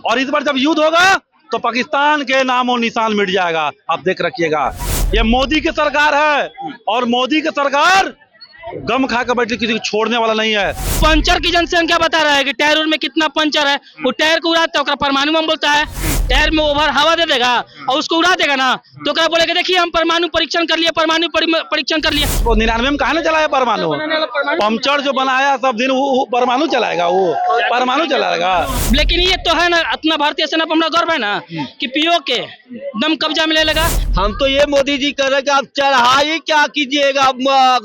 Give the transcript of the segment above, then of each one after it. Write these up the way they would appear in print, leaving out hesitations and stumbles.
और इस बार जब युद्ध होगा तो पाकिस्तान के नामो निशान मिट जाएगा। आप देख रखिएगा, ये मोदी की सरकार है और मोदी की सरकार गम खा कर बैठे, किसी को छोड़ने वाला नहीं है। पंचर की जनसंख्या बता रहा है कि टायर में कितना पंचर है, वो टायर को उड़ाता है, परमाणु बम बोलता है। टायर में ओवर हवा दे देगा और उसको उड़ा देगा ना, तो क्या बोलेगा देखिए हम परमाणु परीक्षण कर लिए, परमाणु परीक्षण कर लिए। वो 99 में कहा ना चलाया परमाणु, पंचर जो बनाया सब दिन वो परमाणु चलाएगा, वो परमाणु चलाएगा। लेकिन ये तो है ना, अपना भारतीय सेना पर हमारा गर्व है ना कि पीओ के दम कब्जा में ले लेगा। हम तो ये मोदी जी कह रहे कि आप चढ़ाई क्या कीजिएगा,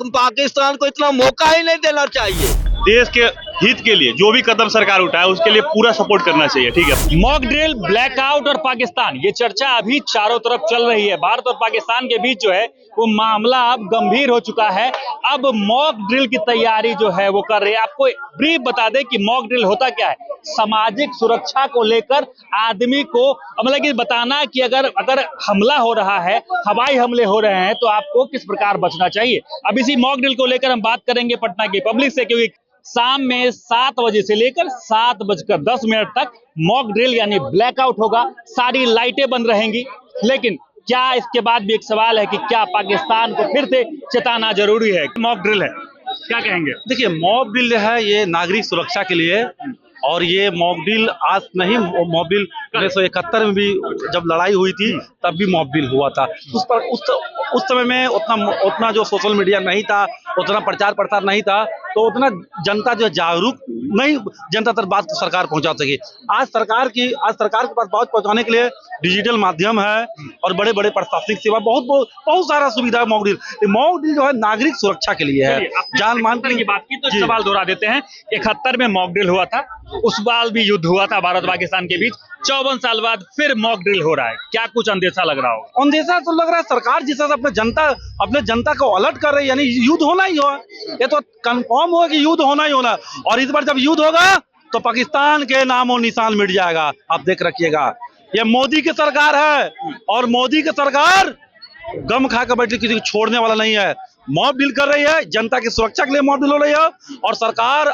पाकिस्तान को इतना मौका ही नहीं देना चाहिए। देश के हित के लिए जो भी कदम सरकार उठाए उसके लिए पूरा सपोर्ट करना चाहिए। ठीक है, मॉक ड्रिल, ब्लैकआउट और पाकिस्तान, ये चर्चा अभी चारों तरफ चल रही है। भारत और पाकिस्तान के बीच जो है वो मामला अब गंभीर हो चुका है। अब मॉक ड्रिल की तैयारी जो है वो कर रही है। आपको ब्रीफ बता दें कि मॉक ड्रिल होता क्या है। सामाजिक सुरक्षा को लेकर आदमी को मतलब कि बताना कि अगर हमला हो रहा है, हवाई हमले हो रहे हैं, तो आपको किस प्रकार बचना चाहिए। अब इसी मॉक ड्रिल को लेकर हम बात करेंगे पटना की पब्लिक से, क्योंकि शाम में 7 बजे से लेकर 7:10 तक मॉक ड्रिल यानी ब्लैकआउट होगा। सारी लाइटें बंद रहेंगी। लेकिन क्या इसके बाद भी एक सवाल है कि क्या पाकिस्तान को फिर से चेताना जरूरी है। मॉक ड्रिल है, क्या कहेंगे। देखिए, मॉक ड्रिल है ये नागरिक सुरक्षा के लिए, और ये मॉक ड्रिल आज नहीं, मॉक ड्रिल 1971 में भी जब लड़ाई हुई थी तब भी मॉक ड्रिल हुआ था। उस पर उस समय में उतना जो सोशल मीडिया नहीं था, उतना प्रचार प्रसार नहीं था, तो उतना जनता जो जागरूक नहीं, जनता तक बात सरकार पहुंचा सके। आज सरकार के पास बात पहुंचाने के लिए डिजिटल माध्यम है और बड़े बड़े प्रशासनिक सेवा, बहुत सारा सुविधा है। मॉक ड्रिल जो है नागरिक सुरक्षा के लिए है। जान मान की बात की तो सवाल दोहरा देते हैं। 71 में मॉक ड्रिल हुआ था, उस बार भी युद्ध हुआ था भारत पाकिस्तान के बीच। 54 साल बाद फिर मॉक ड्रिल हो रहा है। क्या कुछ अंदेशा लग रहा होगा। अंदेशा तो लग रहा है सरकार जिस तरह अपने जनता को अलर्ट कर रही है, यानी युद्ध होना ही होगा। ये तो कंफर्म हुआ कि युद्ध होना ही होना, और इस बार जब युद्ध होगा तो पाकिस्तान के नामो निशान मिट जाएगा। आप देख रखिएगा, ये मोदी की सरकार है और मोदी की सरकार गम खा कर बैठे, किसी को छोड़ने वाला नहीं है। मॉब ड्रिल कर रही है, जनता की सुरक्षा के लिए मॉब ड्रिल हो रही है, और सरकार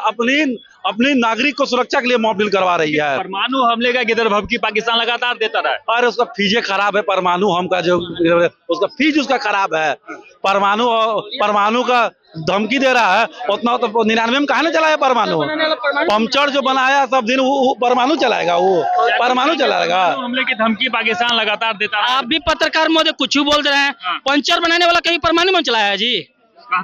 अपनी नागरिक को सुरक्षा के लिए मॉब ड्रिल करवा रही है। परमाणु हमले का किधर भभकी पाकिस्तान लगातार देता रहा है। अरे उसका फीजे खराब है, परमाणु हम का जो उसका फीज उसका खराब है। परमाणु का धमकी दे रहा है, उतना तो 99 में कहा ना चलाया परमाणु, पंचर जो बनाया सब दिन वो परमाणु चलाएगा, वो परमाणु चलाएगा। हमले की धमकी पाकिस्तान लगातार देता रहा है। आप भी पत्रकार महोदय कुछ भी बोल रहे हैं। पंचर बनाने वाला कहीं परमाणु बम चलाया है जी।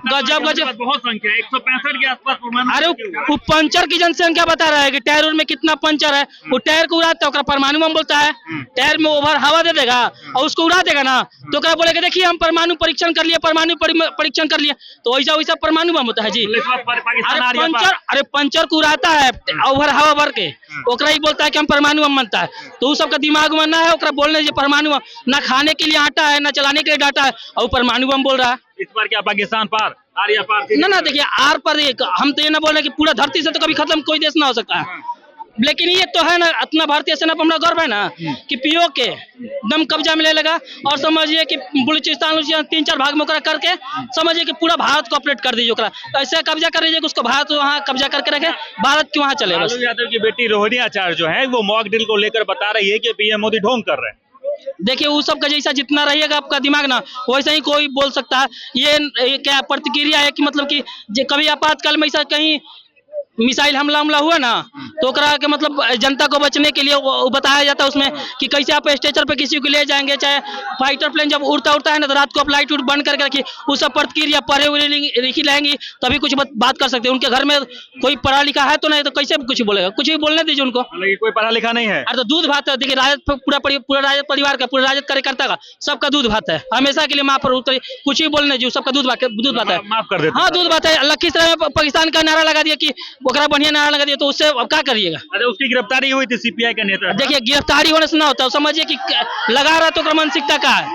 गजब बहुत संख्या, 165 के आसपास परमाणु। अरे वो पंचर की जनसंख्या बता रहा है कि टायर में कितना पंचर है, वो टायर को उड़ाता है, परमाणु बम बोलता है। टायर में ओवर हवा दे देगा और उसको उड़ा देगा ना, तो क्या बोलेगा देखिए हम परमाणु परीक्षण कर लिए, परमाणु परीक्षण कर लिए। तो वैसा परमाणु बम होता है जी। अरे पंचर को उड़ाता है ओवर हवा भर के, ओकरा ही बोलता है कि हम परमाणु बम बनता है। तो उस सबका दिमाग में ना है, ओकरा बोलने से परमाणु बम ना खाने के लिए आटा है, ना चलाने के लिए डाटा है, और परमाणु बम बोल रहा है। इस बार क्या पाकिस्तान पार आर्या पार ना देखिए आर पर हम तो ये ना बोल रहे कि पूरा धरती से तो कभी खत्म कोई देश ना हो सकता है। लेकिन ये तो है ना, अपना भारतीय सेना पर हमारा गर्व है ना कि पीओ के दम कब्जा में ले लेगा। और समझिए कि बलूचिस्तान 3-4 भाग में करके समझिए कि पूरा भारत को ऑपरेट कर दीजिए। तो ऐसे कब्जा कर दीजिए कि उसको भारत वहाँ कब्जा करके रखे, भारत के वहाँ चले। लालू यादव की बेटी रोहिणी आचार्य जो है वो मॉक ड्रिल को लेकर बता रही है कि पीएम मोदी ढोंग कर रहे हैं। देखिए वो सब का जैसा जितना रहिएगा आपका दिमाग ना, वैसा ही कोई बोल सकता है। ये क्या प्रतिक्रिया है कि मतलब कि कभी आपातकाल में ऐसा कहीं मिसाइल हमला हुआ ना, तो के मतलब जनता को बचने के लिए वो बताया जाता है उसमें कि कैसे आप स्ट्रेचर पे किसी को ले जाएंगे। चाहे फाइटर प्लेन जब उड़ता है ना, तो रात को आप लाइट बंद करके रखिए। उस सब प्रतिक्रिया पढ़े हुए लिखी रहेंगी तभी कुछ बात कर सकते हैं। उनके घर में कोई पढ़ा लिखा है तो नहीं, तो कैसे कुछ बोलेगा। कुछ भी बोलने दीजिए उनको। कोई पढ़ा लिखा नहीं है। अरे तो दूध भात है। देखिए राजद पूरा राजद परिवार का, पूरा राजद कार्यकर्ता का सबका दूध भात है, हमेशा के लिए माँ पर उतरी। कुछ भी बोलने दीजिए, सबका दूध भात है। माफ कर देते। हाँ दूध भात है। लखीसराय में पाकिस्तान का नारा लगा दिया कि नारा लगा दिया, तो उससे अब क्या करिएगा। अरे उसकी गिरफ्तारी हुई थी सीपीआई का नेता। देखिए गिरफ्तारी होने से ना होता, समझिए कि लगा रहा तो मानसिकता का है,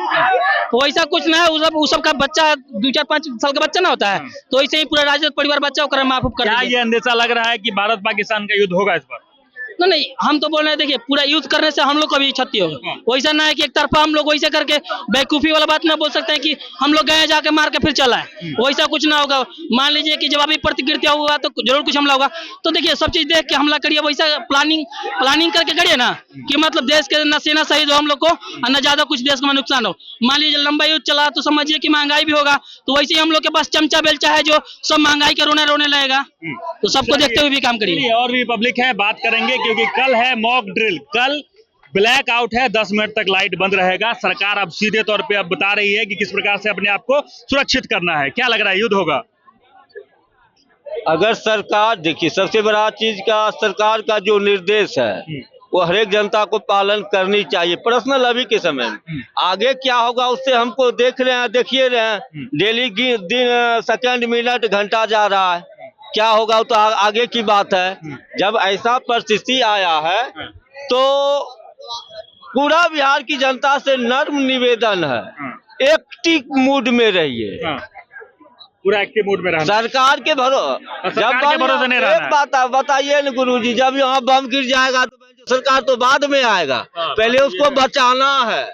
तो वैसा कुछ ना है। उस सब का बच्चा 2-4-5 साल का बच्चा ना होता है, तो ऐसे ही पूरा राजद परिवार बच्चा माफ कर। क्या ये अंदेशा लग रहा है कि भारत पाकिस्तान का युद्ध होगा इस बार। नहीं, हम तो बोल रहे हैं, देखिए पूरा यूज करने से हम लोग को भी क्षति होगा। वैसा ना है कि एक तरफा हम लोग वैसे करके बेवकूफी वाला बात ना बोल सकते हैं कि हम लोग गए जाके मार के फिर चला है, वैसा कुछ ना होगा। मान लीजिए कि जब अभी प्रतिक्रिया हुआ तो जरूर कुछ हमला होगा। तो देखिए सब चीज देख के हमला करिए, वैसा प्लानिंग करके करिए ना कि मतलब देश के न सेना शहीद हो हम लोग को और न ज्यादा कुछ देश में नुकसान हो। मान लीजिए लंबा युद्ध चला तो समझिए कि महंगाई भी होगा, तो वैसे ही हम लोग के पास चमचा बेलचा है जो सब महंगाई के रोने लगेगा। तो सबको देखते हुए भी काम करिए। और भी पब्लिक है, बात करेंगे, क्योंकि कल है मॉक ड्रिल, कल ब्लैक आउट है, 10 मिनट तक लाइट बंद रहेगा। सरकार अब सीधे तौर पे अब बता रही है कि किस प्रकार से अपने आप को सुरक्षित करना है। क्या लग रहा है, युद्ध होगा? अगर सरकार, देखिए सबसे बड़ा चीज का सरकार का जो निर्देश है वो हर एक जनता को पालन करनी चाहिए। पर्सनल अभी के समय में आगे क्या होगा उससे हमको देखिए रहे हैं डेली दिन सेकंड मिनट घंटा जा रहा है। क्या होगा तो आगे की बात है। जब ऐसा परिस्थिति आया है तो पूरा बिहार की जनता से नर्म निवेदन है, एक्टिव मूड में रहिए, पूरा एक्टिव मूड में रहना, सरकार के भरोसे। सरकार के भरोसे नहीं रहना। एक बात बताइए न गुरुजी, जब यहाँ बम गिर जाएगा तो सरकार तो बाद में आएगा, पहले उसको बचाना है।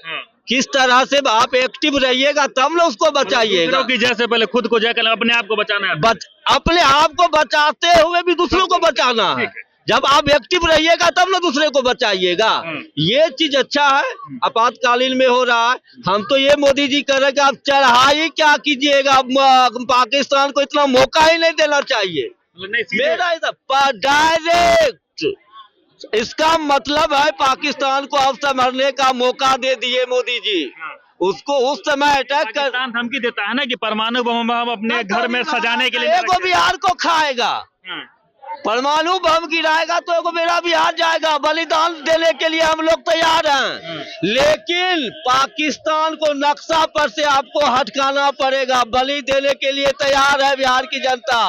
किस तरह से आप एक्टिव रहिएगा तब ना उसको बचाइएगा। कि जैसे पहले खुद को जाकर अपने आप को बचाना है, अपने आप को बचाते हुए भी दूसरों को बचाना है। जब आप एक्टिव रहिएगा तब ना दूसरे को बचाइएगा। ये चीज अच्छा है, आपातकालीन में हो रहा है। हम तो ये मोदी जी कह रहे हैं कि आप चढ़ाई क्या कीजिएगा, पाकिस्तान को इतना मौका ही नहीं देना चाहिए। मेरा डायरेक्ट इसका मतलब है पाकिस्तान को अब संभलने का मौका दे दिए मोदी जी। उसको उस समय अटैक कर धमकी देता है ना कि परमाणु बम हम अपने घर में सजाने के लिए एगो बिहार को खाएगा, परमाणु बम गिराएगा तो एगो मेरा बिहार जाएगा। बलिदान देने के लिए हम लोग तैयार हैं, लेकिन पाकिस्तान को नक्शा पर से आपको हटकाना पड़ेगा। बलि देने के लिए तैयार है बिहार की जनता।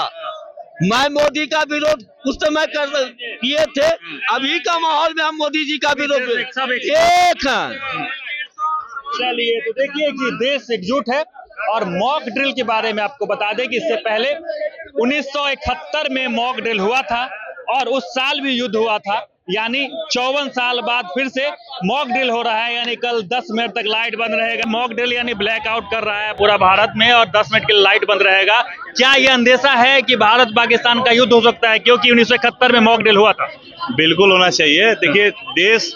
मैं मोदी का विरोध उस समय किए थे, अभी का माहौल में हम मोदी जी का विरोध एक है। चलिए तो देखिए कि देश एकजुट है। और मॉक ड्रिल के बारे में आपको बता दें कि इससे पहले 1971 में मॉक ड्रिल हुआ था और उस साल भी युद्ध हुआ था, यानी 54 साल बाद फिर से मॉक ड्रिल हो रहा है। यानी कल 10 मिनट तक लाइट बंद रहेगा। मॉक ड्रिल यानी ब्लैक आउट कर रहा है पूरा भारत में और 10 मिनट के लिए लाइट बंद रहेगा। क्या ये अंदेशा है कि भारत पाकिस्तान का युद्ध हो सकता है, क्योंकि 1971 में मॉक ड्रिल हुआ था? बिल्कुल होना चाहिए। देखिए, देश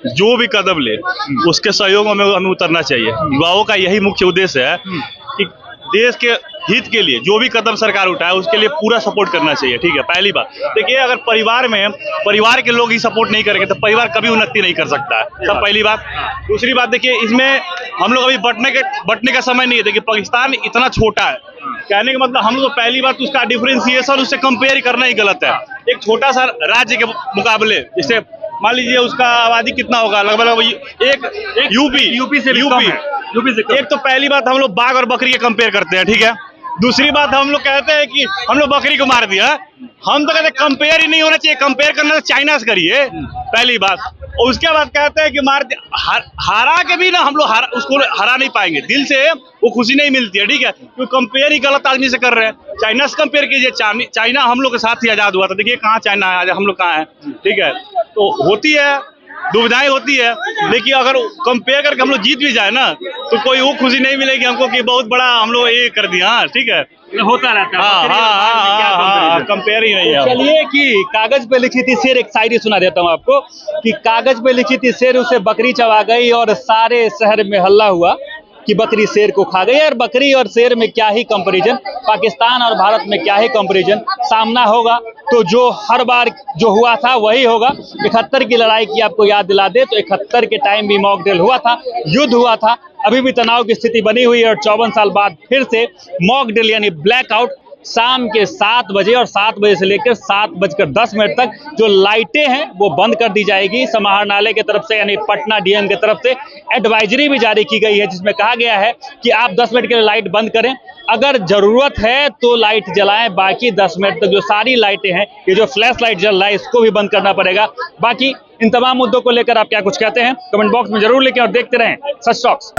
जो भी कदम ले उसके सहयोग में हमें उतरना चाहिए। युवाओं का यही मुख्य उद्देश्य है कि देश के हित के लिए जो भी कदम सरकार उठाए उसके लिए पूरा सपोर्ट करना चाहिए। ठीक है, पहली बात। देखिए, अगर परिवार के लोग ही सपोर्ट नहीं करेंगे तो परिवार कभी उन्नति नहीं कर सकता है। सब पहली बात। दूसरी बात, देखिए इसमें हम लोग अभी बंटने का समय नहीं है। देखिए, पाकिस्तान इतना छोटा है, कहने का मतलब हम लोग पहली बात उसका डिफरेंशिएशन उससे कंपेयर करना ही गलत है। एक छोटा सा राज्य के मुकाबले, जैसे मान लीजिए उसका आबादी कितना होगा, लगभग एक यूपी से एक तो पहली बात हम लोग बाघ और बकरी के कंपेयर करते हैं। ठीक है, दूसरी बात हम लोग कहते हैं कि हम लोग बकरी को मार दिया। हम तो कहते हैं कंपेयर ही नहीं होना चाहिए, कंपेयर करना तो चाइना से करिए, पहली बात। और उसके बाद कहते हैं कि हरा के भी ना हम लोग उसको हरा नहीं पाएंगे, दिल से वो खुशी नहीं मिलती है। ठीक है, क्योंकि कंपेयर ही गलत आदमी से कर रहे हैं। चाइना से कंपेयर कीजिए, चाइना हम लोग के साथ ही आजाद हुआ था। देखिए कहाँ चाइना है, हम लोग कहाँ है। ठीक है, तो होती है, दुविधाएं होती है, लेकिन अगर कंपेयर करके हम लोग जीत भी जाए ना तो कोई वो खुशी नहीं मिलेगी हमको कि बहुत बड़ा हम लोग ये कर दिया। ठीक है, होता रहता है। हाँ, कंपेयर ही नहीं है। चलिए कि कागज पे लिखी थी शेर, एक शायरी सुना देता हूँ आपको कि कागज पे लिखी थी शेर, उसे बकरी चबा गई और सारे शहर में हल्ला हुआ कि बकरी शेर को खा गई। यार बकरी और शेर में क्या ही कंपैरिजन, पाकिस्तान और भारत में क्या ही कंपैरिजन। सामना होगा तो जो हर बार जो हुआ था वही होगा। 71 की लड़ाई की आपको याद दिला दे तो 71 के टाइम भी मॉक ड्रिल हुआ था, युद्ध हुआ था, अभी भी तनाव की स्थिति बनी हुई है और 54 साल बाद फिर से मॉक ड्रिल यानी ब्लैकआउट शाम के 7 बजे और 7 बजे से लेकर 7:10 तक जो लाइटें हैं वो बंद कर दी जाएगी। समाहरणालय की तरफ से यानी पटना डीएम की तरफ से एडवाइजरी भी जारी की गई है जिसमें कहा गया है कि आप 10 मिनट के लिए लाइट बंद करें, अगर जरूरत है तो लाइट जलाएं, बाकी 10 मिनट तक जो सारी लाइटें हैं, ये जो फ्लैश लाइट जल रहा है इसको भी बंद करना पड़ेगा। बाकी इन तमाम मुद्दों को लेकर आप क्या कुछ कहते हैं कमेंट बॉक्स में जरूर लिखें और देखते रहें सच टॉक्स।